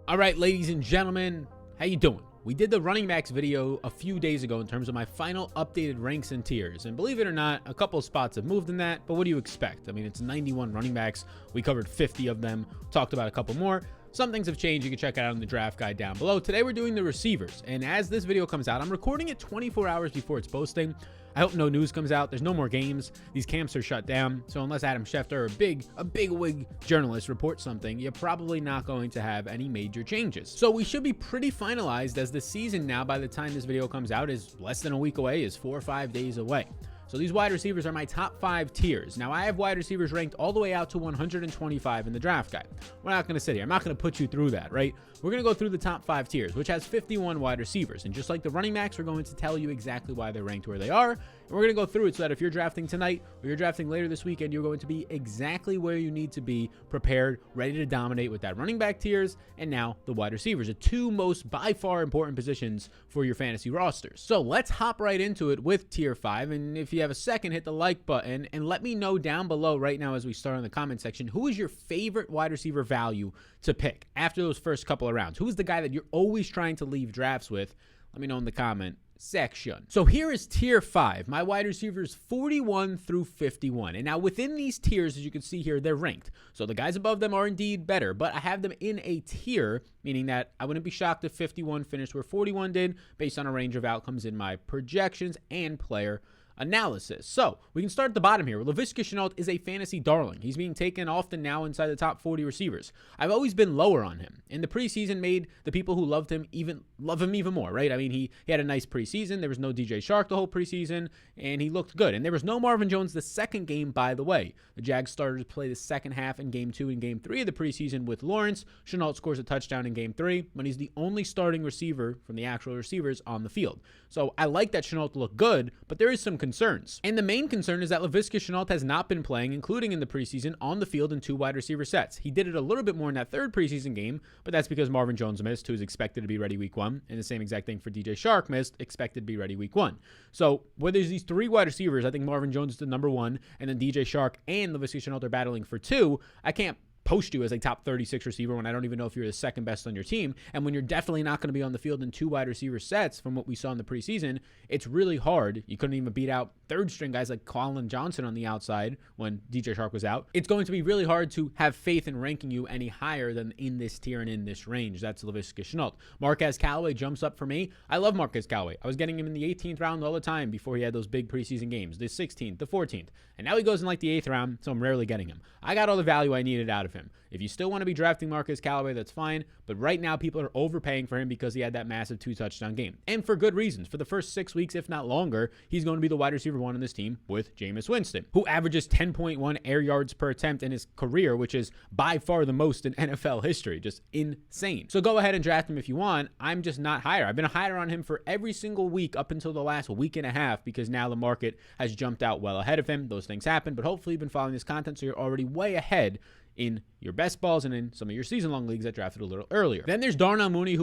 All right, ladies and gentlemen, how you doing? We did the running backs video a few days ago in terms of my final updated ranks and tiers. And believe it or not, a couple of spots have moved in that, but what do you expect? I mean, it's 91 running backs. We covered 50 of them, talked about a couple more. Some things have changed. You can check it out in the draft guide down below. Today, we're doing the receivers. And as this video comes out, I'm recording it 24 hours before it's posting. I hope no news comes out. There's no more games. These camps are shut down. So unless Adam Schefter, a big wig journalist, reports something, you're probably not going to have any major changes. So we should be pretty finalized, as the season now, by the time this video comes out, is less than a week away, is 4 or 5 days away. So these wide receivers are my top 5 tiers. Now, I have wide receivers ranked all the way out to 125 in the draft guide. We're not going to sit here. I'm not going to put you through that, right? We're going to go through the top 5 tiers, which has 51 wide receivers. And just like the running backs, we're going to tell you exactly why they're ranked where they are. And we're going to go through it so that if you're drafting tonight or you're drafting later this weekend, you're going to be exactly where you need to be, prepared, ready to dominate with that running back tiers and now the wide receivers, the two most by far important positions for your fantasy rosters. So let's hop right into it with tier 5. And if you have a second, hit the like button and let me know down below right now as we start in the comment section, who is your favorite wide receiver value to pick after those first couple of rounds? Who is the guy that you're always trying to leave drafts with? Let me know in the comment section. So here is tier 5, my wide receivers 41 through 51. And now within these tiers, as you can see here, they're ranked. So the guys above them are indeed better, but I have them in a tier, meaning that I wouldn't be shocked if 51 finished where 41 did based on a range of outcomes in my projections and player analysis. So we can start at the bottom here. Laviska Shenault is a fantasy darling. He's being taken often now inside the top 40 receivers. I've always been lower on him. And the preseason made the people who loved him love him even more, right? I mean, he had a nice preseason. There was no DJ Shark the whole preseason, and he looked good. And there was no Marvin Jones the second game, by the way. The Jags started to play the second half in game 2 and game 3 of the preseason with Lawrence. Shenault scores a touchdown in game 3, but he's the only starting receiver from the actual receivers on the field. So I like that Shenault looked good, but there is some concerns. And the main concern is that Laviska Shenault has not been playing, including in the preseason, on the field in 2 wide receiver sets. He did it a little bit more in that third preseason game, but that's because Marvin Jones missed, who's expected to be ready week 1, and the same exact thing for DJ Shark missed, expected to be ready week 1. So where there's these 3 wide receivers, I think Marvin Jones is the number 1, and then DJ Shark and Laviska Shenault are battling for 2. I can't post you as a top 36 receiver when I don't even know if you're the second best on your team. And when you're definitely not going to be on the field in 2 wide receiver sets from what we saw in the preseason, it's really hard. You couldn't even beat out third string guys like Colin Johnson on the outside when DJ Shark was out. It's going to be really hard to have faith in ranking you any higher than in this tier and in this range. That's Laviska Shenault. Marquez Callaway jumps up for me. I love Marquez Callaway. I was getting him in the 18th round all the time before he had those big preseason games, the 16th, the 14th. And now he goes in like the 8th round, so I'm rarely getting him. I got all the value I needed out of him. If you still want to be drafting Marquez Callaway, that's fine. But right now, people are overpaying for him because he had that massive 2-touchdown game. And for good reasons. For the first 6 weeks, if not longer, he's going to be the wide receiver 1 on this team with Jameis Winston, who averages 10.1 air yards per attempt in his career, which is by far the most in NFL history. Just insane. So go ahead and draft him if you want. I'm just not higher. I've been higher on him for every single week up until the last week and a half because now the market has jumped out well ahead of him. Those things happen, but hopefully you've been following this content so you're already way ahead in your best balls and in some of your season-long leagues that drafted a little earlier. Then there's Darnell Mooney,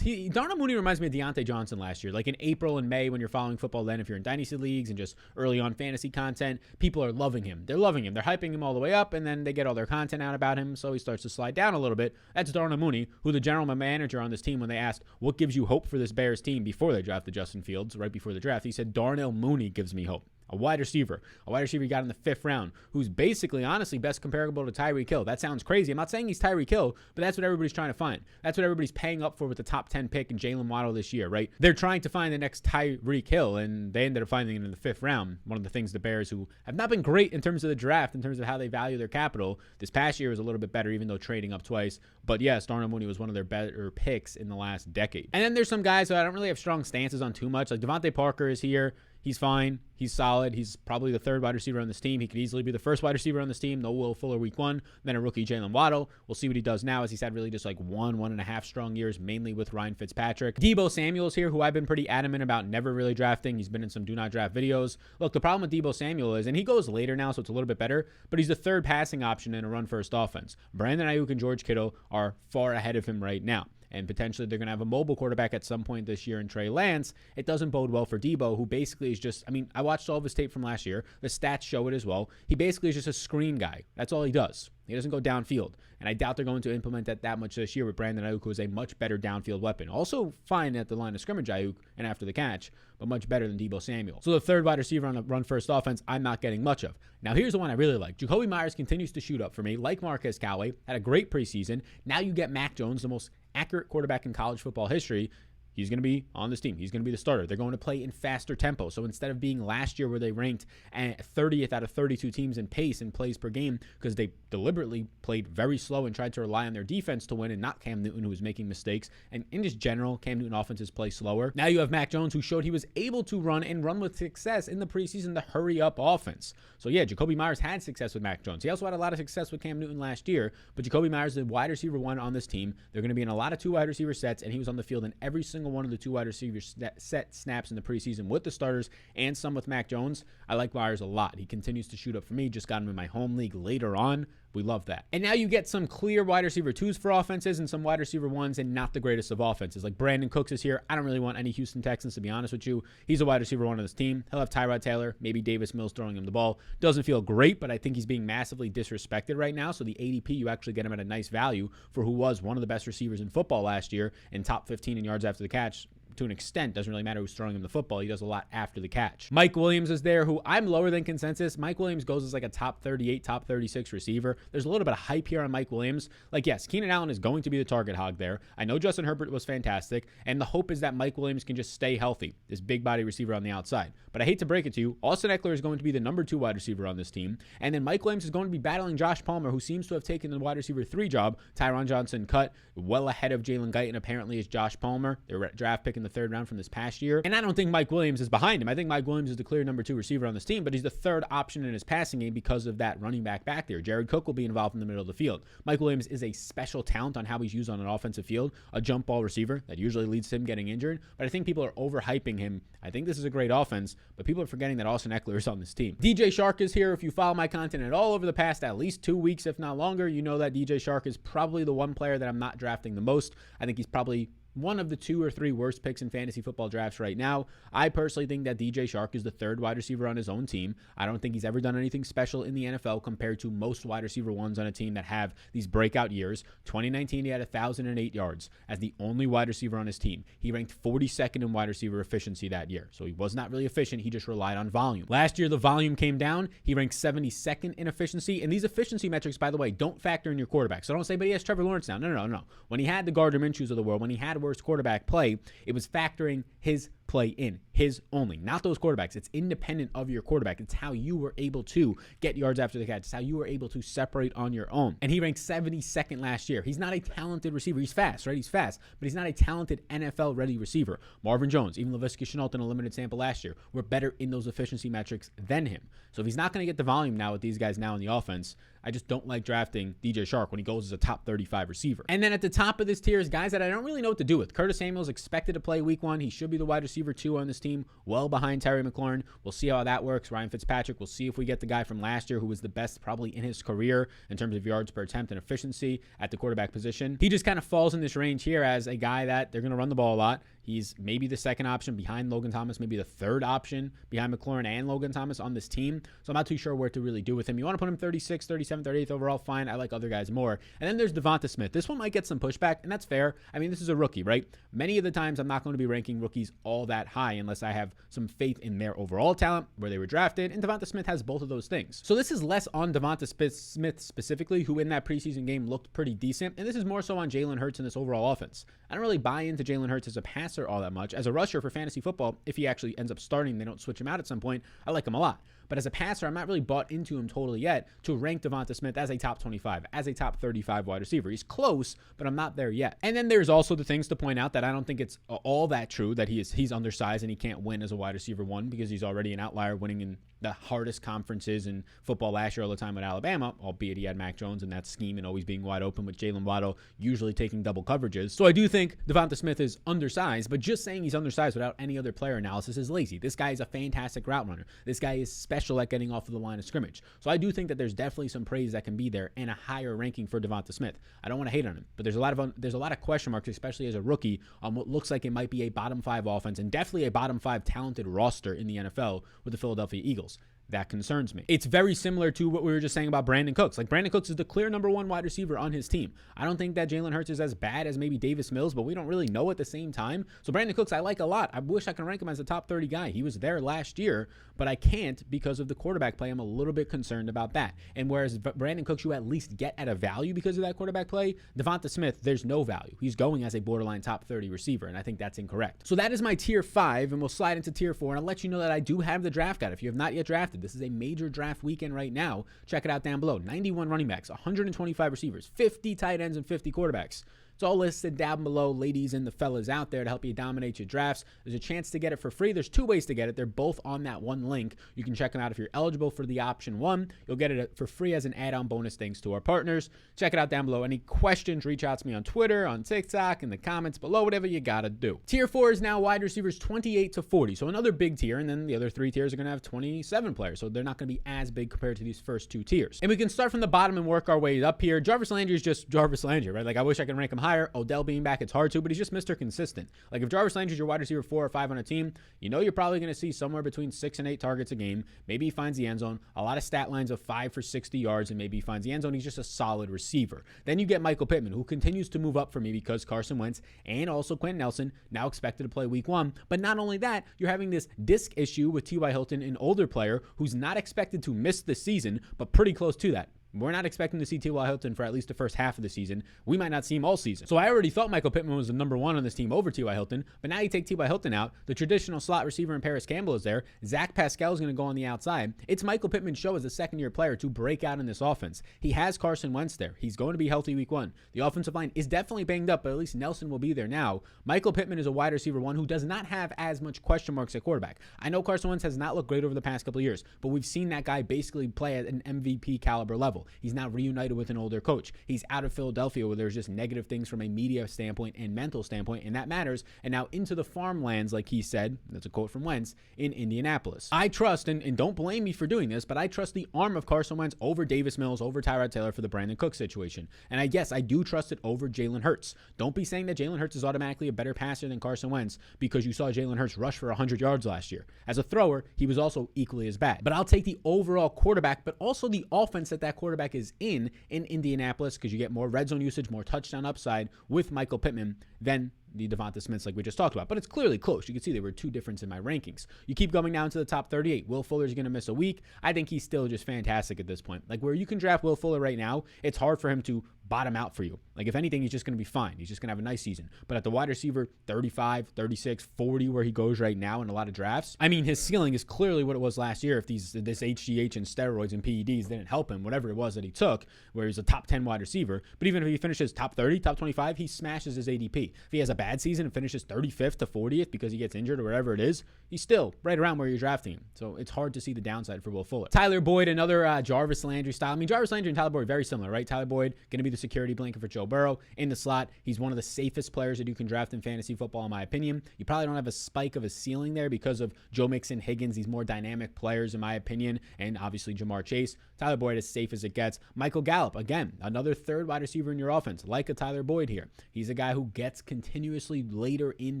Darnell Mooney reminds me of Deontay Johnson last year. Like in April and May when you're following football then, if you're in dynasty leagues and just early on fantasy content, people are loving him. They're loving him. They're hyping him all the way up, and then they get all their content out about him, so he starts to slide down a little bit. That's Darnell Mooney, who the general manager on this team, when they asked, what gives you hope for this Bears team before they drafted Justin Fields, right before the draft, he said, Darnell Mooney gives me hope. A wide receiver you got in the 5th round, who's basically, honestly, best comparable to Tyreek Hill. That sounds crazy. I'm not saying he's Tyreek Hill, but that's what everybody's trying to find. That's what everybody's paying up for with the top 10 pick in Jalen Waddle this year, right? They're trying to find the next Tyreek Hill, and they ended up finding it in the 5th round. One of the things the Bears, who have not been great in terms of the draft, in terms of how they value their capital, this past year was a little bit better, even though trading up twice. But yes, Darnell Mooney was one of their better picks in the last decade. And then there's some guys who I don't really have strong stances on too much. Like Devontae Parker is here. He's fine. He's solid. He's probably the 3rd wide receiver on this team. He could easily be the 1st wide receiver on this team. No Will Fuller week 1. Then a rookie Jalen Waddle. We'll see what he does now, as he's had really just like 1.5 strong years, mainly with Ryan Fitzpatrick. Deebo Samuel's here, who I've been pretty adamant about never really drafting. He's been in some do not draft videos. Look, the problem with Deebo Samuel is, and he goes later now, so it's a little bit better, but he's the 3rd passing option in a run-first offense. Brandon Ayuk and George Kittle are far ahead of him right now. and potentially they're going to have a mobile quarterback at some point this year in Trey Lance, it doesn't bode well for Debo, who basically is just, I mean, I watched all of his tape from last year. The stats show it as well. He basically is just a screen guy. That's all he does. He doesn't go downfield. And I doubt they're going to implement that much this year with Brandon Ayuk, who is a much better downfield weapon. Also fine at the line of scrimmage, Ayuk, and after the catch, but much better than Deebo Samuel. So the third wide receiver on a run-first offense, I'm not getting much of. Now here's the one I really like. Jacoby Myers continues to shoot up for me, like Marquez Callaway. Had a great preseason. Now you get Mac Jones, the most accurate quarterback in college football history. He's going to be on this team. He's going to be the starter. They're going to play in faster tempo. So instead of being last year where they ranked at 30th out of 32 teams in pace and plays per game because they deliberately played very slow and tried to rely on their defense to win and not Cam Newton, who was making mistakes. And in just general, Cam Newton offenses play slower. Now you have Mac Jones, who showed he was able to run and run with success in the preseason, the hurry-up offense. So yeah, Jacoby Myers had success with Mac Jones. He also had a lot of success with Cam Newton last year, but Jacoby Myers is the wide receiver one on this team. They're going to be in a lot of two wide receiver sets, and he was on the field in every single one of the two wide receiver set snaps in the preseason with the starters and some with Mac Jones. I like Myers a lot. He continues to shoot up for me. Just got him in my home league later on. We love that. And now you get some clear wide receiver 2s for offenses and some wide receiver 1s and not the greatest of offenses. Like Brandon Cooks is here. I don't really want any Houston Texans, to be honest with you. He's a wide receiver 1 on this team. He'll have Tyrod Taylor, maybe Davis Mills throwing him the ball. Doesn't feel great, but I think he's being massively disrespected right now. So the ADP, you actually get him at a nice value for who was one of the best receivers in football last year and top 15 in yards after the catch. To an extent, doesn't really matter who's throwing him the football. He does a lot after the catch. Mike Williams is there, who I'm lower than consensus. Mike Williams goes as like a top 38, top 36 receiver. There's a little bit of hype here on Mike Williams. Like, yes, Keenan Allen is going to be the target hog there. I know Justin Herbert was fantastic, and the hope is that Mike Williams can just stay healthy, this big body receiver on the outside. But I hate to break it to you, Austin Eckler is going to be the number 2 wide receiver on this team, and then Mike Williams is going to be battling Josh Palmer, who seems to have taken the wide receiver 3 job. Tyron Johnson cut well ahead of Jalen Guyton, apparently, is Josh Palmer. They were a draft pick in the 3rd round from this past year. And I don't think Mike Williams is behind him. I think Mike Williams is the clear number 2 receiver on this team, but he's the 3rd option in his passing game because of that running back there. Jared Cook will be involved in the middle of the field. Mike Williams is a special talent on how he's used on an offensive field, a jump ball receiver that usually leads to him getting injured, but I think people are overhyping him. I think this is a great offense, but people are forgetting that Austin Eckler is on this team. DJ Shark is here. If you follow my content at all over the past at least 2 weeks, if not longer, you know that DJ Shark is probably the one player that I'm not drafting the most. I think he's probably one of the 2 or 3 worst picks in fantasy football drafts right now. I personally think that DJ Shark is the 3rd wide receiver on his own team. I don't think he's ever done anything special in the NFL compared to most wide receiver 1s on a team that have these breakout years. 2019, he had 1,008 yards as the only wide receiver on his team. He ranked 42nd in wide receiver efficiency that year. So he was not really efficient. He just relied on volume. Last year, the volume came down. He ranked 72nd in efficiency. And these efficiency metrics, by the way, don't factor in your quarterback. So don't say, but he has Trevor Lawrence now. No. When he had the Gardner Minshews of the world, when he had worst quarterback play, it was factoring his play in, his only, not those quarterbacks. It's independent of your quarterback. It's how you were able to get yards after the catch. It's how you were able to separate on your own. And he ranked 72nd last year. He's not a talented receiver. He's fast, right? He's fast, but he's not a talented NFL-ready receiver. Marvin Jones, even Laviska Shenault in a limited sample last year, were better in those efficiency metrics than him. So if he's not going to get the volume now with these guys now in the offense, I just don't like drafting DJ Shark when he goes as a top 35 receiver. And then at the top of this tier is guys that I don't really know what to do with. Curtis Samuel's expected to play week 1. He should be the wide receiver 2 on this team, well behind Terry McLaurin. We'll see how that works. Ryan Fitzpatrick, we'll see if we get the guy from last year who was the best probably in his career in terms of yards per attempt and efficiency at the quarterback position. He just kind of falls in this range here as a guy that they're going to run the ball a lot. He's maybe the 2nd option behind Logan Thomas, maybe the 3rd option behind McLaurin and Logan Thomas on this team. So I'm not too sure what to really do with him. You want to put him 36, 37, 38th overall, fine. I like other guys more. And then there's Devonta Smith. This one might get some pushback, and that's fair. I mean, this is a rookie, right? Many of the times I'm not going to be ranking rookies all that high unless I have some faith in their overall talent, where they were drafted, and Devonta Smith has both of those things. So this is less on Devonta Smith specifically, who in that preseason game looked pretty decent, and this is more so on Jalen Hurts in this overall offense. I don't really buy into Jalen Hurts as a passer all that much. As a rusher for fantasy football, if he actually ends up starting, they don't switch him out at some point, I like him a lot. But as a passer, I'm not really bought into him totally yet to rank Devonta Smith as a top 25, as a top 35 wide receiver. He's close, but I'm not there yet. And then there's also the things to point out that I don't think it's all that true that he's undersized and he can't win as a wide receiver 1 because he's already an outlier winning in the hardest conferences in football last year all the time at Alabama, albeit he had Mac Jones and that scheme and always being wide open with Jalen Waddle usually taking double coverages. So I do think Devonta Smith is undersized, but just saying he's undersized without any other player analysis is lazy. This guy is a fantastic route runner. This guy is special special at getting off of the line of scrimmage. So I do think that there's definitely some praise that can be there and a higher ranking for Devonta Smith. I don't want to hate on him, but there's a lot of question marks, especially as a rookie, on what looks like it might be a bottom 5 offense and definitely a bottom 5 talented roster in the NFL with the Philadelphia Eagles. That concerns me. It's very similar to what we were just saying about Brandon Cooks. Like, Brandon Cooks is the clear number 1 wide receiver on his team. I don't think that Jalen Hurts is as bad as maybe Davis Mills, but we don't really know at the same time. So Brandon Cooks I like a lot. I wish I could rank him as a top 30 guy. He was there last year, but I can't because of the quarterback play. I'm a little bit concerned about that. And whereas Brandon Cooks you at least get at a value because of that quarterback play, Devonta Smith, there's no value. He's going as a borderline top 30 receiver, and I think that's incorrect. So that is my tier 5, and we'll slide into tier 4, and I'll let you know that I do have the draft guide. If you have not yet drafted, this is a major draft weekend right now. Check it out down below. 91 running backs, 125 receivers, 50 tight ends, and 50 quarterbacks. It's all listed down below, ladies and the fellas out there, to help you dominate your drafts. There's a chance to get it for free. There's 2 ways to get it. They're both on that one link. You can check them out if you're eligible for the option 1. You'll get it for free as an add-on bonus thanks to our partners. Check it out down below. Any questions, reach out to me on Twitter, on TikTok, in the comments below, whatever you gotta do. Tier 4 is now wide receivers 28 to 40. So another big tier, and then the other 3 tiers are gonna have 27 players. So they're not gonna be as big compared to these first 2 tiers. And we can start from the bottom and work our way up here. Jarvis Landry is just Jarvis Landry, right? Like, I wish I could rank him higher. Odell being back, it's hard to, but he's just Mr. Consistent. Like, if Jarvis Landry is your wide receiver 4 or 5 on a team, you know you're probably going to see somewhere between 6 and 8 targets a game. Maybe he finds the end zone, a lot of stat lines of 5 for 60 yards, and maybe he finds the end zone. He's just a solid receiver. Then you get Michael Pittman, who continues to move up for me because Carson Wentz and also Quentin Nelson now expected to play week 1. But not only that, you're having this disc issue with T.Y. Hilton, an older player who's not expected to miss the season, but pretty close to that. We're not expecting to see T.Y. Hilton for at least the first half of the season. We might not see him all season. So I already thought Michael Pittman was the number 1 on this team over T.Y. Hilton, but now you take T.Y. Hilton out. The traditional slot receiver in Paris Campbell is there. Zach Pascal is going to go on the outside. It's Michael Pittman's show as a second-year player to break out in this offense. He has Carson Wentz there. He's going to be healthy week 1. The offensive line is definitely banged up, but at least Nelson will be there now. Michael Pittman is a wide receiver 1 who does not have as much question marks at quarterback. I know Carson Wentz has not looked great over the past couple of years, but we've seen that guy basically play at an MVP caliber level. He's now reunited with an older coach. He's out of Philadelphia where there's just negative things from a media standpoint and mental standpoint, and that matters, and now into the farmlands, like he said, that's a quote from Wentz, in Indianapolis. I trust, and don't blame me for doing this, but I trust the arm of Carson Wentz over Davis Mills, over Tyrod Taylor for the Brandon Cooks situation. And I guess I do trust it over Jalen Hurts. Don't be saying that Jalen Hurts is automatically a better passer than Carson Wentz because you saw Jalen Hurts rush for 100 yards last year. As a thrower, he was also equally as bad. But I'll take the overall quarterback, but also the offense that quarterback is in Indianapolis, because you get more red zone usage, more touchdown upside with Michael Pittman than the Devonta Smiths like we just talked about. But it's clearly close. You can see there were 2 differences in my rankings. You keep going down to the top 38. Will Fuller's going to miss a week. I think he's still just fantastic at this point. Like, where you can draft Will Fuller right now, it's hard for him to bottom out for you. Like, if anything, he's just going to be fine. He's just going to have a nice season. But at the wide receiver, 35, 36, 40, where he goes right now in a lot of drafts, I mean, his ceiling is clearly what it was last year if this HGH and steroids and PEDs didn't help him, whatever it was that he took, where he's a top 10 wide receiver. But even if he finishes top 30, top 25, he smashes his ADP. If he has a bad season and finishes 35th to 40th because he gets injured or whatever it is, he's still right around where you're drafting him. So it's hard to see the downside for Will Fuller. Tyler Boyd, another Jarvis Landry style. I mean, Jarvis Landry and Tyler Boyd, very similar, right? Tyler Boyd, going to be the security blanket for Joe Burrow in the slot. He's one of the safest players that you can draft in fantasy football, in my opinion. You probably don't have a spike of a ceiling there because of Joe Mixon, Higgins, these more dynamic players, in my opinion, and obviously Jamar Chase. Tyler Boyd, as safe as it gets. Michael Gallup, again, another third wide receiver in your offense, like a Tyler Boyd here. He's a guy who gets continuously later in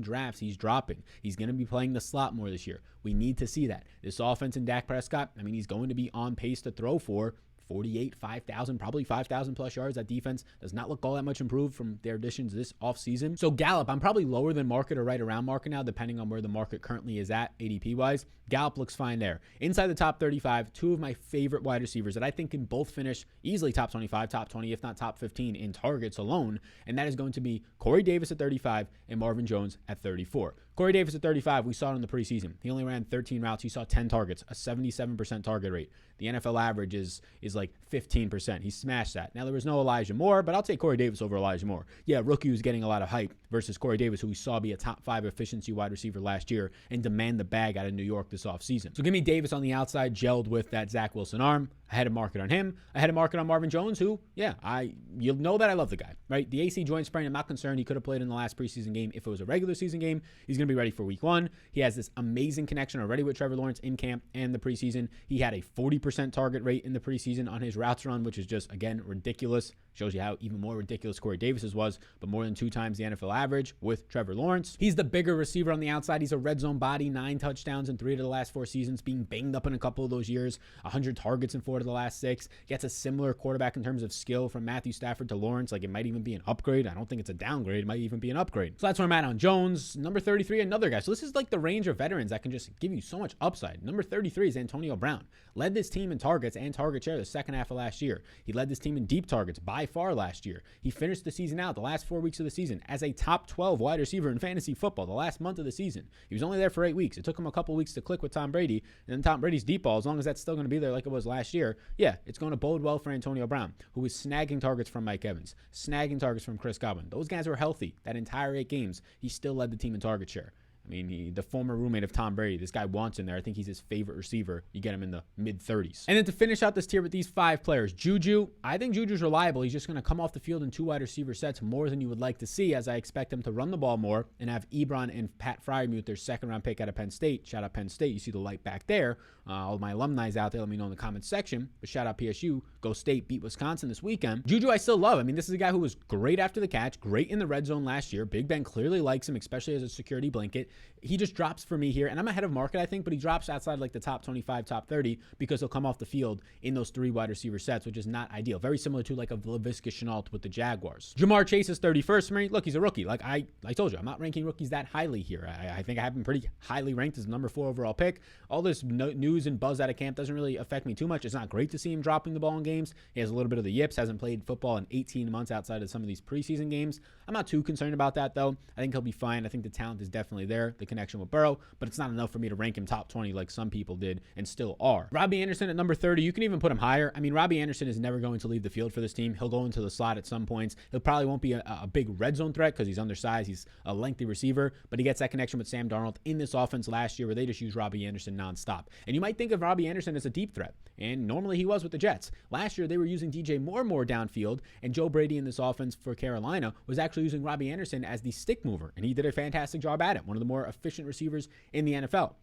drafts. He's dropping. He's going to be playing the slot more this year. We need to see that. This offense in Dak Prescott, I mean, he's going to be on pace to throw for 48, 5,000, probably 5,000 plus yards. That defense does not look all that much improved from their additions this offseason. So Gallup, I'm probably lower than market or right around market now, depending on where the market currently is at ADP-wise. Gallup looks fine there. Inside the top 35, 2 of my favorite wide receivers that I think can both finish easily top 25, top 20, if not top 15 in targets alone, and that is going to be Corey Davis at 35 and Marvin Jones at 34. Corey Davis at 35, we saw it in the preseason. He only ran 13 routes. He saw 10 targets, a 77% target rate. The NFL average is like 15%. He smashed that. Now, there was no Elijah Moore, but I'll take Corey Davis over Elijah Moore. Yeah, rookie was getting a lot of hype. versus Corey Davis, who we saw be a top 5 efficiency wide receiver last year and demand the bag out of New York this offseason. So give me Davis on the outside, gelled with that Zach Wilson arm. I had a market on him. I had a market on Marvin Jones, who, you'll know that I love the guy, right? The AC joint sprain, I'm not concerned. He could have played in the last preseason game. If it was a regular season game, he's going to be ready for week 1. He has this amazing connection already with Trevor Lawrence in camp and the preseason. He had a 40% target rate in the preseason on his routes run, which is just, again, ridiculous. Shows you how even more ridiculous Corey Davis's was, but more than 2 times the NFL average with Trevor Lawrence. He's the bigger receiver on the outside. He's a red zone body, 9 touchdowns in 3 of the last 4 seasons, being banged up in a couple of those years, 100 targets in 4 of the last 6. Gets a similar quarterback in terms of skill from Matthew Stafford to Lawrence. Like, it might even be an upgrade. I don't think it's a downgrade. It might even be an upgrade. So that's where I'm at on Jones. Number 33, another guy. So this is like the range of veterans that can just give you so much upside. Number 33 is Antonio Brown. Led this team in targets and target share the second half of last year. He led this team in deep targets by far last year. He finished the season out, the last 4 weeks of the season, as a top 12 wide receiver in fantasy football the last month of the season. He was only there for 8 weeks. It took him a couple weeks to click with Tom Brady, and then Tom Brady's deep ball, as long as that's still going to be there like it was last year, it's going to bode well for Antonio Brown, who is snagging targets from Mike Evans, snagging targets from Chris Godwin. Those guys were healthy. That entire 8 games, he still led the team in target share. I mean, the former roommate of Tom Brady, this guy wants in there. I think he's his favorite receiver. You get him in the mid-30s. And then to finish out this tier with these 5 players, Juju. I think Juju's reliable. He's just going to come off the field in 2 wide receiver sets more than you would like to see, as I expect him to run the ball more and have Ebron and Pat Freiermuth, their second-round pick out of Penn State. Shout out Penn State. You see the light back there. All my alumni out there, let me know in the comments section. But shout out PSU. Go State beat Wisconsin this weekend. Juju I still love. I mean, this is a guy who was great after the catch, great in the red zone last year. Big Ben clearly likes him, especially as a security blanket. He just drops for me here, and I'm ahead of market, I think, but he drops outside like the top 25, top 30, because he'll come off the field in those 3 wide receiver sets, which is not ideal. Very similar to like a Laviska Shenault with the Jaguars. Jamar Chase is 31st for me. Look, he's a rookie. Like I told you, I'm not ranking rookies that highly here. I think I have him pretty highly ranked as number 4 overall pick. All this news and buzz out of camp doesn't really affect me too much. It's not great to see him dropping the ball in games. He has a little bit of the yips, hasn't played football in 18 months outside of some of these preseason games. I'm not too concerned about that, though. I think he'll be fine. I think the talent is definitely there, the connection with Burrow, but it's not enough for me to rank him top 20 like some people did and still are. Robbie Anderson at number 30, you can even put him higher. I mean, Robbie Anderson is never going to leave the field for this team. He'll go into the slot at some points. He'll probably won't be a big red zone threat because he's undersized. He's a lengthy receiver, but he gets that connection with Sam Darnold in this offense last year where they just use Robbie Anderson nonstop. And you might think of Robbie Anderson as a deep threat, and normally he was with the Jets. Last year, they were using DJ Moore more downfield, and Joe Brady in this offense for Carolina was actually using Robbie Anderson as the stick mover, and he did a fantastic job at it. One of the more efficient receivers in the NFL.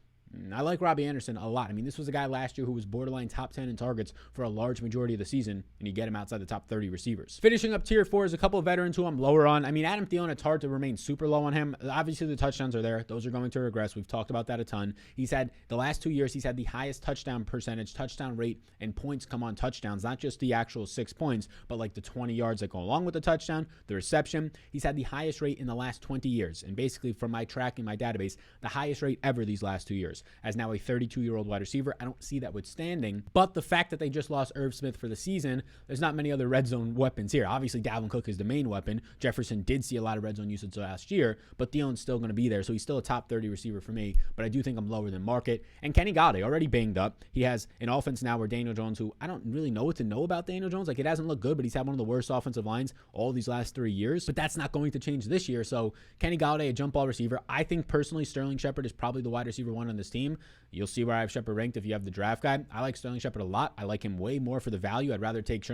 I like Robbie Anderson a lot. I mean, this was a guy last year who was borderline top 10 in targets for a large majority of the season, and you get him outside the top 30 receivers. Finishing up tier 4 is a couple of veterans who I'm lower on. I mean, Adam Thielen, it's hard to remain super low on him. Obviously, the touchdowns are there. Those are going to regress. We've talked about that a ton. He's had, the last 2 years, he's had the highest touchdown percentage, touchdown rate, and points come on touchdowns. Not just the actual 6 points, but like the 20 yards that go along with the touchdown, the reception. He's had the highest rate in the last 20 years. And basically, from my tracking, my database, the highest rate ever these last 2 years. As now a 32-year-old wide receiver. I don't see that withstanding, but the fact that they just lost Irv Smith for the season, there's not many other red zone weapons here. Obviously, Dalvin Cook is the main weapon. Jefferson did see a lot of red zone usage last year, but Thielen's still going to be there, so he's still a top 30 receiver for me, but I do think I'm lower than market. And Kenny Golladay, already banged up. He has an offense now where Daniel Jones, who I don't really know what to know about Daniel Jones. Like, it hasn't looked good, but he's had one of the worst offensive lines all these last 3 years, but that's not going to change this year. So Kenny Golladay, a jump ball receiver. I think personally Sterling Shepard is probably the wide receiver 1 on this team. You'll see where I have Shepard ranked if you have the draft guide. I like Sterling Shepard a lot. I like him way more for the value. I'd rather take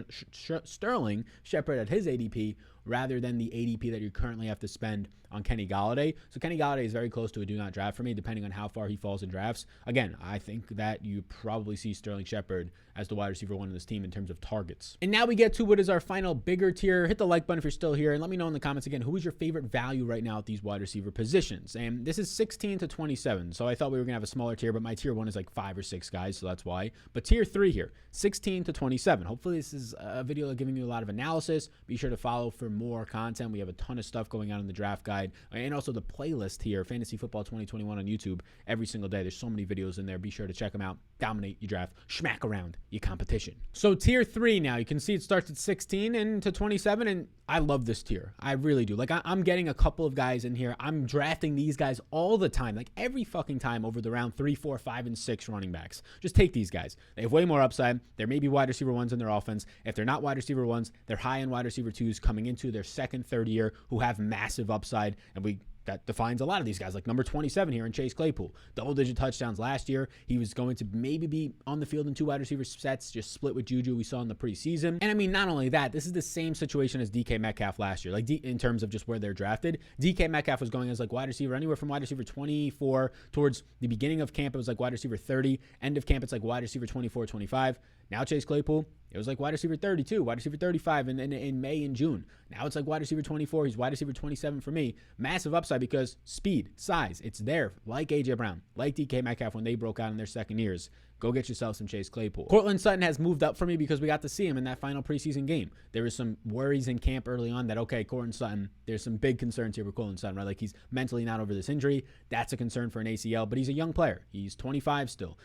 Sterling Shepard at his ADP rather than the ADP that you currently have to spend on Kenny Golladay. So Kenny Golladay is very close to a do not draft for me, depending on how far he falls in drafts. Again, I think that you probably see Sterling Shepard as the wide receiver 1 in this team in terms of targets. And now we get to what is our final bigger tier. Hit the like button if you're still here, and let me know in the comments again, who is your favorite value right now at these wide receiver positions? And this is 16 to 27. So I thought we were gonna have a smaller tier, but my tier 1 is like 5 or 6 guys, so that's why. But tier 3 here, 16 to 27. Hopefully this is a video giving you a lot of analysis. Be sure to follow for more content. We have a ton of stuff going on in the draft guide, and also the playlist here, Fantasy Football 2021 on YouTube, every single day. There's so many videos in there. Be sure to check them out. Dominate your draft. Smack around your competition. So tier 3 now, you can see it starts at 16 and to 27, and I love this tier. I really do. Like, I'm getting a couple of guys in here. I'm drafting these guys all the time, like every fucking time over the round 3, 4, 5, and 6 running backs. Just take these guys. They have way more upside. There may be wide receiver 1s in their offense. If they're not wide receiver 1s, they're high in wide receiver 2s coming into into their second, third year who have massive upside, and that defines a lot of these guys, like number 27 here in Chase Claypool. Double-digit touchdowns last year. He was going to maybe be on the field in 2 wide receiver sets, just split with Juju we saw in the preseason. And I mean, not only that, this is the same situation as DK Metcalf last year, like in terms of just where they're drafted. DK Metcalf was going as like wide receiver, anywhere from wide receiver 24 towards the beginning of camp. It was like wide receiver 30. End of camp, it's like wide receiver 24, 25. Now Chase Claypool, it was like wide receiver 32, wide receiver 35 in May and June. Now it's like wide receiver 24. He's wide receiver 27 for me. Massive upside because speed, size, it's there. Like A.J. Brown, like DK Metcalf when they broke out in their second years. Go get yourself some Chase Claypool. Courtland Sutton has moved up for me because we got to see him in that final preseason game. There was some worries in camp early on that, okay, Courtland Sutton, there's some big concerns here for Courtland Sutton, right? Like he's mentally not over this injury. That's a concern for an ACL, but he's a young player. He's 25 still.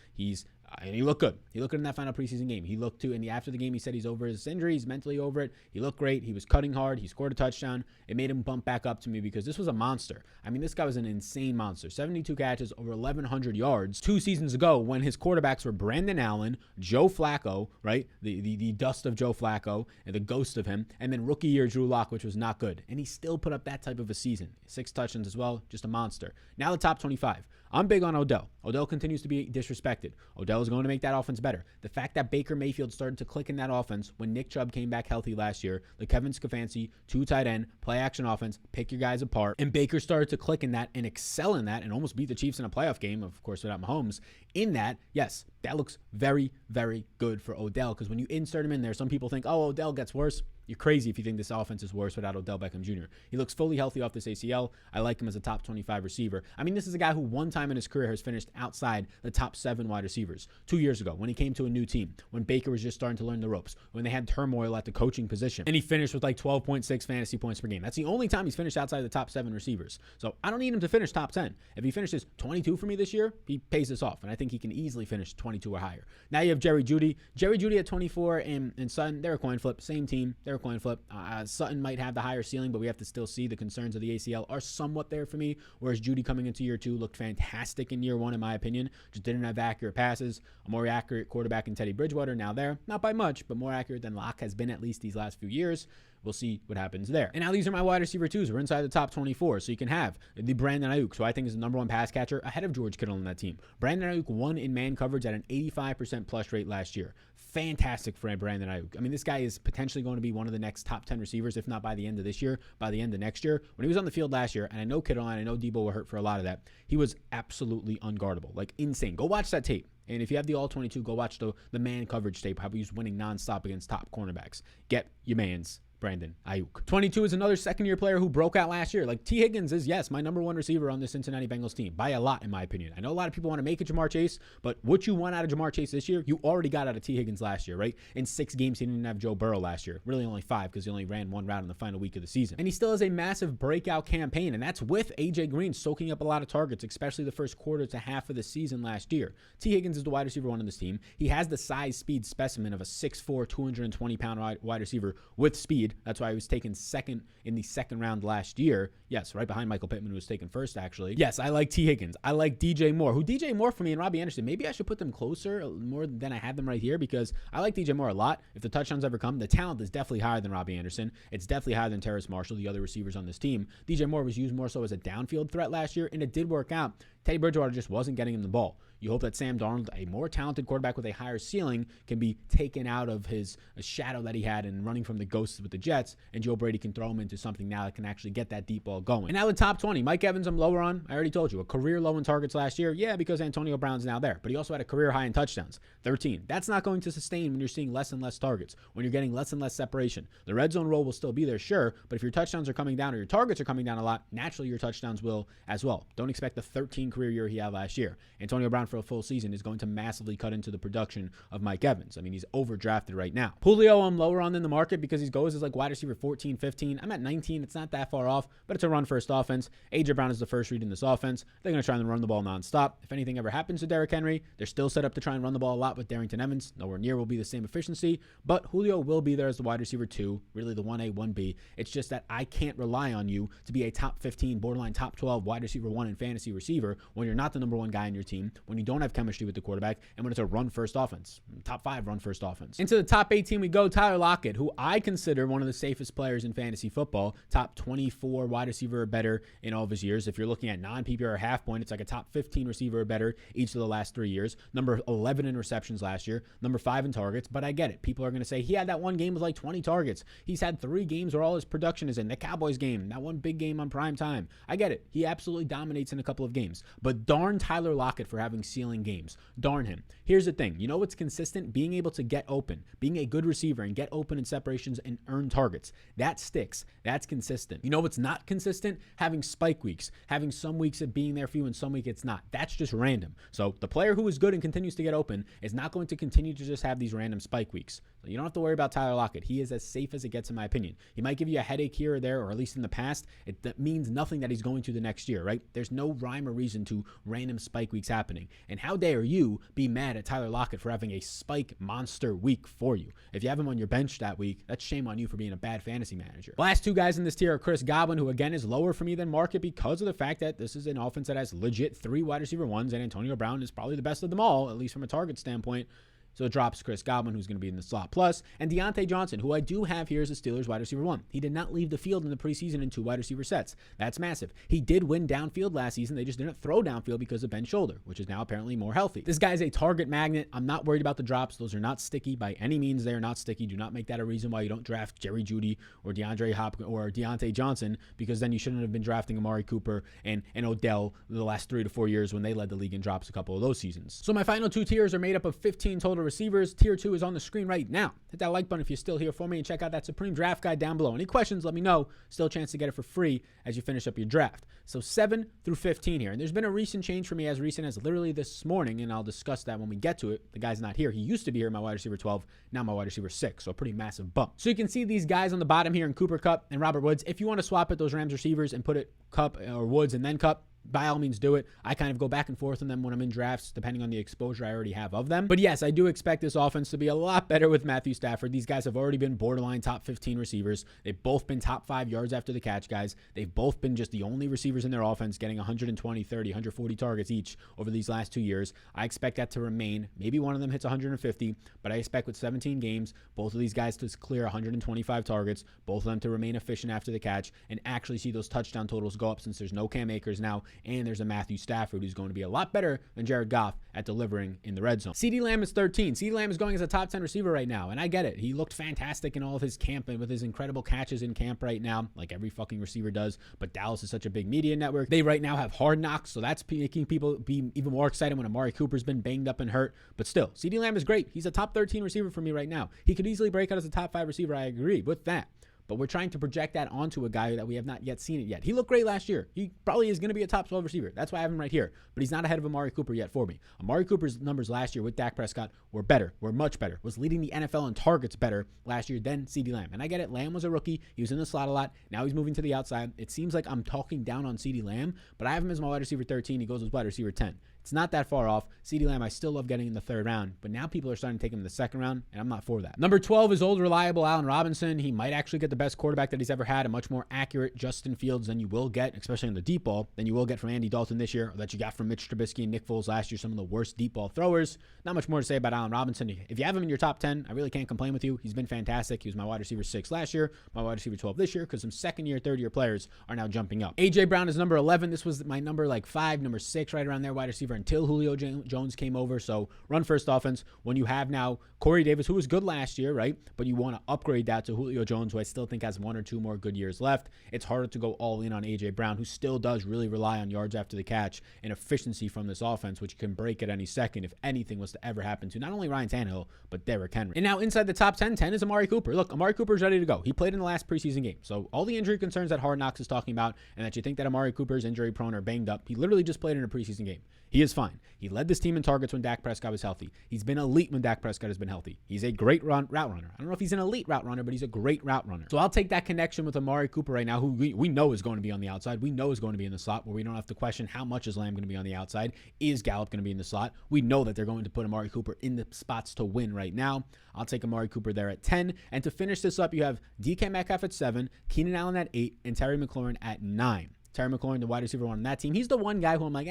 And he looked good. He looked good in that final preseason game. He looked and after the game, he said he's over his injury. He's mentally over it. He looked great. He was cutting hard. He scored a touchdown. It made him bump back up to me because this was a monster. I mean, this guy was an insane monster. 72 catches, over 1,100 yards 2 seasons ago when his quarterbacks were Brandon Allen, Joe Flacco, right? The dust of Joe Flacco and the ghost of him. And then rookie year Drew Lock, which was not good. And he still put up that type of a season. 6 touchdowns as well. Just a monster. Now the top 25. I'm big on Odell. Odell continues to be disrespected. Odell is going to make that offense better. The fact that Baker Mayfield started to click in that offense when Nick Chubb came back healthy last year, the Kevin Stefanski, 2 tight end, play action offense, pick your guys apart, and Baker started to click in that and excel in that and almost beat the Chiefs in a playoff game, of course, without Mahomes. In that, yes, that looks very, very good for Odell because when you insert him in there, some people think, oh, Odell gets worse. You're crazy if you think this offense is worse without Odell Beckham Jr. He looks fully healthy off this ACL. I like him as a top 25 receiver. I mean, this is a guy who one time in his career has finished outside the top 7 wide receivers. 2 years ago when he came to a new team, when Baker was just starting to learn the ropes, when they had turmoil at the coaching position, and he finished with like 12.6 fantasy points per game. That's the only time he's finished outside the top 7 receivers. So I don't need him to finish top 10. If he finishes 22 for me this year, he pays this off, and I think he can easily finish 22 or higher. Now you have Jerry Jeudy. Jerry Jeudy at 24 and Sutton, they're a coin flip. Same team, they're a coin flip. Sutton might have the higher ceiling, but we have to still see the concerns of the ACL are somewhat there for me, whereas Jeudy coming into year 2 looked fantastic in year 1, in my opinion. Just didn't have accurate passes. A more accurate quarterback in Teddy Bridgewater now there. Not by much, but more accurate than Locke has been at least these last few years. We'll see what happens there. And now these are my wide receiver 2s. We're inside the top 24, so you can have the Brandon Ayuk, who I think is the number 1 pass catcher ahead of George Kittle on that team. Brandon Ayuk won in man coverage at an 85% plus rate last year. Fantastic for Brandon Ayuk. I mean, this guy is potentially going to be one of the next top 10 receivers, if not by the end of this year, by the end of next year. When he was on the field last year, and I know Kittle and I know Debo were hurt for a lot of that, he was absolutely unguardable, like insane. Go watch that tape. And if you have the All-22, go watch the man coverage tape, how he was winning nonstop against top cornerbacks. Get your man's Brandon Ayuk. 22 is another second-year player who broke out last year. Like, T. Higgins is, yes, my number 1 receiver on the Cincinnati Bengals team by a lot, in my opinion. I know a lot of people want to make it Ja'Marr Chase, but what you want out of Ja'Marr Chase this year, you already got out of T. Higgins last year, right? In 6 games, he didn't have Joe Burrow last year. Really only 5 because he only ran 1 route in the final week of the season. And he still has a massive breakout campaign, and that's with A.J. Green soaking up a lot of targets, especially the first quarter to half of the season last year. T. Higgins is the wide receiver 1 on this team. He has the size speed specimen of a 6'4", 220-pound wide receiver with speed. That's why he was taken second in the second round last year. Yes, right behind Michael Pittman, who was taken first, actually. Yes, I like T. Higgins. I like DJ Moore, who DJ Moore for me and Robbie Anderson. Maybe I should put them closer more than I had them right here because I like DJ Moore a lot. If the touchdowns ever come, the talent is definitely higher than Robbie Anderson. It's definitely higher than Terrace Marshall, the other receivers on this team. DJ Moore was used more so as a downfield threat last year, and it did work out. Teddy Bridgewater just wasn't getting him the ball. You hope that Sam Darnold, a more talented quarterback with a higher ceiling, can be taken out of his shadow that he had and running from the ghosts with the Jets, and Joe Brady can throw him into something now that can actually get that deep ball going. And now the top 20. Mike Evans, I'm lower on. I already told you, a career low in targets last year. Yeah, because Antonio Brown's now there, but he also had a career high in touchdowns, 13. That's not going to sustain when you're seeing less and less targets, when you're getting less and less separation. The red zone role will still be there, sure, but if your touchdowns are coming down or your targets are coming down a lot, naturally your touchdowns will as well. Don't expect the 13 career year he had last year. Antonio Brown for a full season is going to massively cut into the production of Mike Evans. I mean, he's overdrafted right now. Julio, I'm lower on in the market because he goes as like wide receiver 14, 15. I'm at 19. It's not that far off, but it's a run-first offense. A.J. Brown is the first read in this offense. They're going to try and run the ball nonstop. If anything ever happens to Derrick Henry, they're still set up to try and run the ball a lot with Darrington Evans. Nowhere near will be the same efficiency, but Julio will be there as the wide receiver 2, really the 1A, 1B. It's just that I can't rely on you to be a top 15, borderline top 12 wide receiver 1 in fantasy receiver when you're not the number 1 guy in your team, when when you don't have chemistry with the quarterback, and when it's a run-first offense. Top 5 run-first offense. Into the top 18 we go. Tyler Lockett, who I consider one of the safest players in fantasy football. Top 24 wide receiver or better in all of his years. If you're looking at non-PPR or half point, it's like a top 15 receiver or better each of the last 3 years. Number 11 in receptions last year. Number 5 in targets. But I get it. People are going to say he had that one game with like 20 targets. He's had 3 games where all his production is in. The Cowboys game, that one big game on prime time. I get it. He absolutely dominates in a couple of games. But darn Tyler Lockett for having ceiling games. Darn him. Here's the thing. You know what's consistent? Being able to get open. Being a good receiver and get open in separations and earn targets. That sticks. That's consistent. You know what's not consistent? Having spike weeks. Having some weeks it being there for you and some week it's not. That's just random. So the player who is good and continues to get open is not going to continue to just have these random spike weeks. So you don't have to worry about Tyler Lockett. He is as safe as it gets in my opinion. He might give you a headache here or there, or at least in the past. That means nothing that he's going to the next year, right? There's no rhyme or reason to random spike weeks happening. And how dare you be mad at Tyler Lockett for having a spike monster week for you? If you have him on your bench that week, that's shame on you for being a bad fantasy manager. The last 2 guys in this tier are Chris Godwin, who again is lower for me than market because of the fact that this is an offense that has legit 3 wide receiver ones, and Antonio Brown is probably the best of them all, at least from a target standpoint. So it drops Chris Godwin, who's going to be in the slot plus, and Deontay Johnson, who I do have here as a Steelers wide receiver 1. He did not leave the field in the preseason in 2 wide receiver sets. That's massive. He did win downfield last season. They just didn't throw downfield because of Ben's shoulder, which is now apparently more healthy. This guy's a target magnet. I'm not worried about the drops. Those are not sticky by any means. They are not sticky. Do not make that a reason why you don't draft Jerry Jeudy or DeAndre Hopkins or Deontay Johnson, because then you shouldn't have been drafting Amari Cooper and Odell the last 3 to 4 years when they led the league in drops a couple of those seasons. So my final 2 tiers are made up of 15 total receivers. Tier 2 is on the screen right now. Hit that like button if you're still here for me, and check out that Supreme Draft Guide down below. Any questions, let me know. Still a chance to get it for free as you finish up your draft. So 7 through 15 here. And there's been a recent change for me, as recent as literally this morning, and I'll discuss that when we get to it. The guy's not here. He used to be here, my wide receiver 12, now my wide receiver 6. So a pretty massive bump. So you can see these guys on the bottom here in Cooper Kupp and Robert Woods. If you want to swap at those Rams receivers and put it Kupp or Woods and then Kupp, by all means do it. I kind of go back and forth on them when I'm in drafts, depending on the exposure I already have of them. But yes, I do expect this offense to be a lot better with Matthew Stafford. These guys have already been borderline top 15 receivers. They've both been top 5 yards after the catch guys. They've both been just the only receivers in their offense getting 120, 30, 140 targets each over these last 2 years. I expect that to remain. Maybe one of them hits 150, but I expect with 17 games, both of these guys to clear 125 targets, both of them to remain efficient after the catch, and actually see those touchdown totals go up since there's no Cam Akers now, and there's a Matthew Stafford who's going to be a lot better than Jared Goff at delivering in the red zone. CeeDee Lamb is 13. CeeDee Lamb is going as a top 10 receiver right now, and I get it. He looked fantastic in all of his camp and with his incredible catches in camp right now, like every fucking receiver does, but Dallas is such a big media network. They right now have Hard Knocks, so that's making people be even more excited when Amari Cooper's been banged up and hurt, but still, CeeDee Lamb is great. He's a top 13 receiver for me right now. He could easily break out as a top 5 receiver. I agree with that. But we're trying to project that onto a guy that we have not yet seen it yet. He looked great last year. He probably is going to be a top 12 receiver. That's why I have him right here. But he's not ahead of Amari Cooper yet for me. Amari Cooper's numbers last year with Dak Prescott were better, were much better, was leading the NFL in targets better last year than CeeDee Lamb. And I get it. Lamb was a rookie. He was in the slot a lot. Now he's moving to the outside. It seems like I'm talking down on CeeDee Lamb, but I have him as my wide receiver 13. He goes as wide receiver 10. It's not that far off. CeeDee Lamb, I still love getting in the 3rd round, but now people are starting to take him in the 2nd round, and I'm not for that. Number 12 is old, reliable Allen Robinson. He might actually get the best quarterback that he's ever had, a much more accurate Justin Fields than you will get, especially on the deep ball, than you will get from Andy Dalton this year, or that you got from Mitch Trubisky and Nick Foles last year, some of the worst deep ball throwers. Not much more to say about Allen Robinson. If you have him in your top 10, I really can't complain with you. He's been fantastic. He was my wide receiver 6 last year, my wide receiver 12 this year, because some 2nd-year, 3rd-year players are now jumping up. A.J. Brown is number 11. This was my number 5, number 6, right around there, wide receiver until Julio Jones came over. So run first offense. When you have now Corey Davis, who was good last year, right? But you want to upgrade that to Julio Jones, who I still think has 1 or 2 more good years left. It's harder to go all in on A.J. Brown, who still does really rely on yards after the catch and efficiency from this offense, which can break at any second if anything was to ever happen to not only Ryan Tannehill, but Derrick Henry. And now inside the top 10 is Amari Cooper. Look, Amari Cooper's ready to go. He played in the last preseason game. So all the injury concerns that Hard Knocks is talking about and that you think that Amari Cooper's injury prone or banged up, he literally just played in a preseason game. He is fine. He led this team in targets when Dak Prescott was healthy. He's been elite when Dak Prescott has been healthy. He's a great route runner. I don't know if he's an elite route runner, but he's a great route runner. So I'll take that connection with Amari Cooper right now, who we know is going to be on the outside. We know is going to be in the slot, where we don't have to question how much is Lamb going to be on the outside. Is Gallup going to be in the slot? We know that they're going to put Amari Cooper in the spots to win right now. I'll take Amari Cooper there at 10. And to finish this up, you have DK Metcalf at 7, Keenan Allen at 8, and Terry McLaurin at 9. Terry McLaurin, the wide receiver one on that team. He's the one guy who I'm like,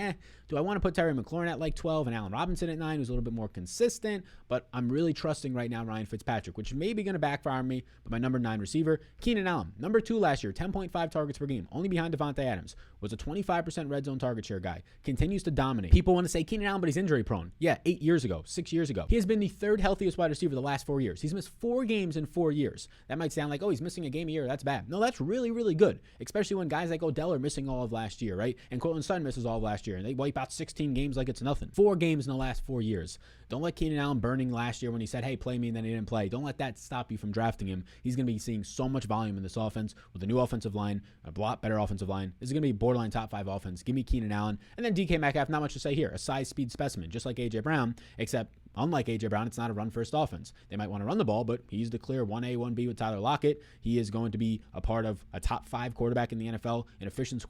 do I want to put Terry McLaurin at like 12 and Allen Robinson at 9, who's a little bit more consistent? But I'm really trusting right now Ryan Fitzpatrick, which may be going to backfire on me. But my number 9 receiver, Keenan Allen, number 2 last year, 10.5 targets per game, only behind Devontae Adams. Was a 25% red zone target share guy. Continues to dominate. People want to say Keenan Allen, but he's injury prone. Yeah, 8 years ago, 6 years ago. He has been the 3rd healthiest wide receiver the last 4 years. He's missed 4 games in 4 years. That might sound like, oh, he's missing a game a year. That's bad. No, that's really, really good. Especially when guys like Odell are missing all of last year, right? And Courtland Sutton misses all of last year. And they wipe out 16 games like it's nothing. 4 games in the last 4 years. Don't let Keenan Allen burning last year when he said, hey, play me, and then he didn't play. Don't let that stop you from drafting him. He's going to be seeing so much volume in this offense with a new offensive line, a lot better offensive line. This is going to be borderline top 5 offense. Give me Keenan Allen. And then DK Metcalf, not much to say here. A size speed specimen, just like A.J. Brown, except unlike A.J. Brown, it's not a run-first offense. They might want to run the ball, but he's the clear 1A, 1B with Tyler Lockett. He is going to be a part of a top 5 quarterback in the NFL, an efficient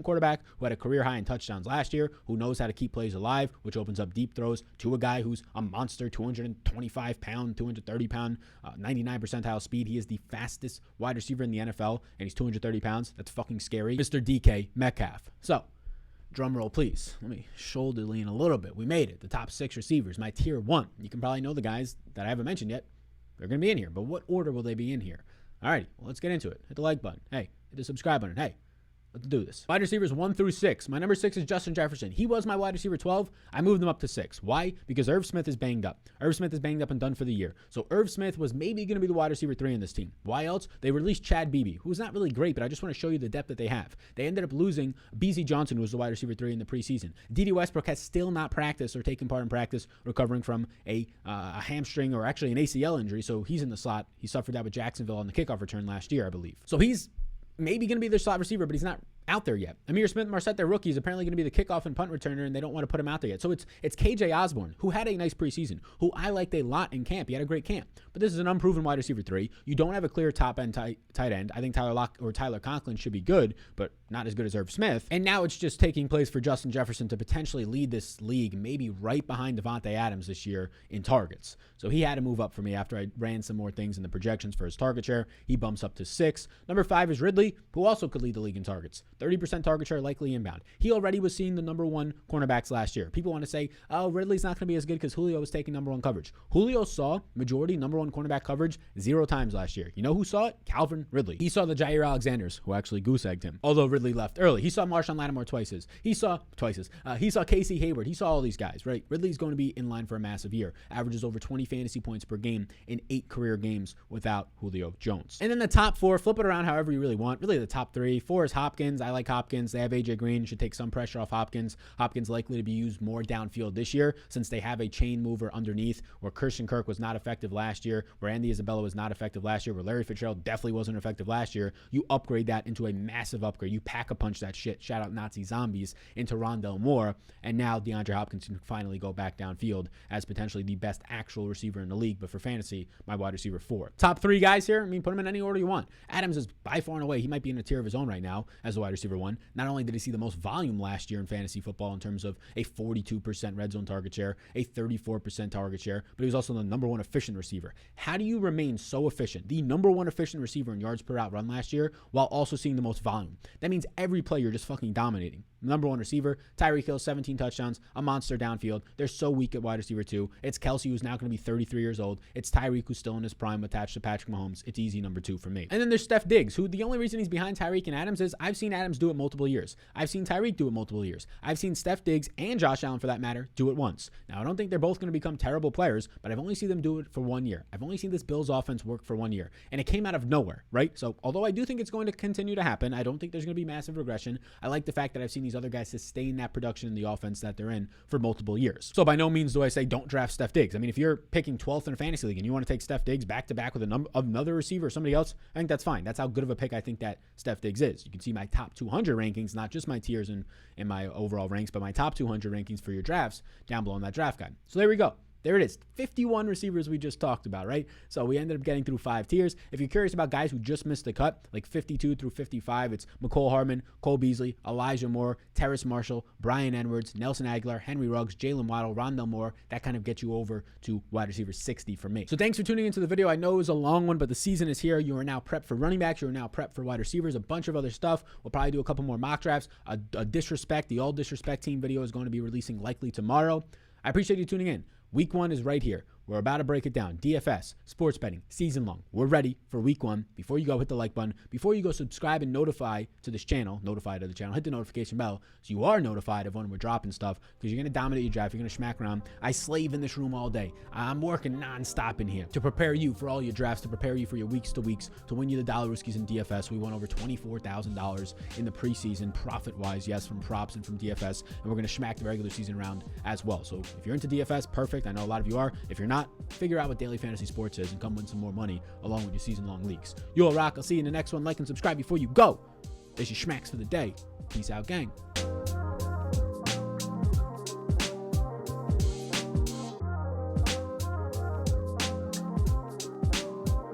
quarterback who had a career high in touchdowns last year, who knows how to keep plays alive, which opens up deep throws to a guy who's a monster, 225-pound, 230-pound, 99 percentile speed. He is the fastest wide receiver in the NFL, and he's 230 pounds. That's fucking scary. Mr. DK Metcalf. So, drum roll, please. Let me shoulder lean a little bit. We made it. The top 6 receivers, my tier 1. You can probably know the guys that I haven't mentioned yet. They're going to be in here, but what order will they be in here? All right, well, let's get into it. Hit the like button. Hey, hit the subscribe button. Hey, let's do this. Wide receivers 1 through 6. My number 6 is Justin Jefferson. He was my wide receiver 12. I moved him up to 6. Why? Because Irv Smith is banged up. Irv Smith is banged up and done for the year. So Irv Smith was maybe going to be the wide receiver 3 in this team. Why else? They released Chad Beebe, who's not really great, but I just want to show you the depth that they have. They ended up losing BZ Johnson, who was the wide receiver 3 in the preseason. D.D. Westbrook has still not practiced or taken part in practice, recovering from a hamstring or actually an ACL injury. So he's in the slot. He suffered that with Jacksonville on the kickoff return last year, I believe. So he's maybe going to be their slot receiver, but he's not out there yet. Amir Smith-Marset, their rookie, is apparently going to be the kickoff and punt returner, and they don't want to put him out there yet. So it's KJ Osborne, who had a nice preseason, who I liked a lot in camp. He had a great camp. But this is an unproven wide receiver 3. You don't have a clear top-end tight end. I think Tyler Conklin should be good, but not as good as Irv Smith. And now it's just taking place for Justin Jefferson to potentially lead this league, maybe right behind Devontae Adams this year in targets. So he had to move up for me after I ran some more things in the projections for his target share. He bumps up to 6. Number 5 is Ridley, who also could lead the league in targets. 30% target share, likely inbound. He already was seeing the number 1 cornerbacks last year. People want to say, oh, Ridley's not going to be as good because Julio was taking number 1 coverage. Julio saw majority number 1 cornerback coverage 0 times last year. You know who saw it? Calvin Ridley. He saw the Jair Alexanders, who actually goose-egged him, although Ridley left early. He saw Marshawn Lattimore twice. He saw Casey Hayward. He saw all these guys, right? Ridley's going to be in line for a massive year. Averages over 20 fantasy points per game in 8 career games without Julio Jones. And then the top 4, flip it around however you really want. Really the top 3. 4 is Hopkins. I like Hopkins. They have AJ Green. Should take some pressure off Hopkins. Hopkins likely to be used more downfield this year since they have a chain mover underneath, where Christian Kirk was not effective last year, where Andy Isabella was not effective last year, where Larry Fitzgerald definitely wasn't effective last year. You upgrade that into a massive upgrade. You pack-a-punch that shit, shout out Nazi zombies, into Rondell Moore, and now DeAndre Hopkins can finally go back downfield as potentially the best actual receiver in the league, but for fantasy, my wide receiver 4. Top 3 guys here, I mean, put them in any order you want. Adams is by far and away, he might be in a tier of his own right now as a wide receiver 1. Not only did he see the most volume last year in fantasy football in terms of a 42% red zone target share, a 34% target share, but he was also the number 1 efficient receiver. How do you remain so efficient, the number 1 efficient receiver in yards per route run last year, while also seeing the most volume? That means every play you're just fucking dominating. Number 1 receiver, Tyreek Hill, 17 touchdowns, a monster downfield. They're so weak at wide receiver 2. It's Kelsey, who's now going to be 33 years old. It's Tyreek, who's still in his prime, attached to Patrick Mahomes. It's easy number 2 for me. And then there's Steph Diggs, who the only reason he's behind Tyreek and Adams is I've seen Adams do it multiple years. I've seen Tyreek do it multiple years. I've seen Steph Diggs and Josh Allen, for that matter, do it once. Now, I don't think they're both going to become terrible players, but I've only seen them do it for 1 year. I've only seen this Bills offense work for 1 year, and it came out of nowhere, right? So, although I do think it's going to continue to happen, I don't think there's going to be massive regression. I like the fact that I've seen these other guys sustain that production in the offense that they're in for multiple years. So by no means do I say don't draft Steph Diggs. I mean, if you're picking 12th in a fantasy league and you want to take Steph Diggs back-to-back with another receiver or somebody else, I think that's fine. That's how good of a pick I think that Steph Diggs is. You can see my top 200 rankings, not just my tiers and my overall ranks, but my top 200 rankings for your drafts down below in that draft guide. So there we go. There it is. 51 receivers we just talked about, right? So we ended up getting through 5 tiers. If you're curious about guys who just missed the cut, like 52 through 55, it's Mecole Hardman, Cole Beasley, Elijah Moore, Terrace Marshall, Brian Edwards, Nelson Aguilar, Henry Ruggs, Jalen Waddle, Rondell Moore. That kind of gets you over to wide receiver 60 for me. So thanks for tuning into the video. I know it was a long one, but the season is here. You are now prepped for running backs. You are now prepped for wide receivers, a bunch of other stuff. We'll probably do a couple more mock drafts. A disrespect, the all disrespect team video is going to be releasing likely tomorrow. I appreciate you tuning in. Week 1 is right here. We're about to break it down. DFS, sports betting, season long. We're ready for week 1. Before you go, hit the like button. Before you go, subscribe and notify to this channel. Notify to the channel. Hit the notification bell so you are notified of when we're dropping stuff, because you're going to dominate your draft. You're going to smack around. I slave in this room all day. I'm working nonstop in here to prepare you for all your drafts, to prepare you for your weeks to win you the dollar riskies in DFS. We won over $24,000 in the preseason, profit-wise, yes, from props and from DFS. And we're going to smack the regular season round as well. So if you're into DFS, perfect. I know a lot of you are. If you're not, figure out what Daily Fantasy Sports is and come win some more money along with your season-long leagues. You'll rock. I'll see you in the next one. Like and subscribe before you go. There's your schmacks for the day. Peace out, gang.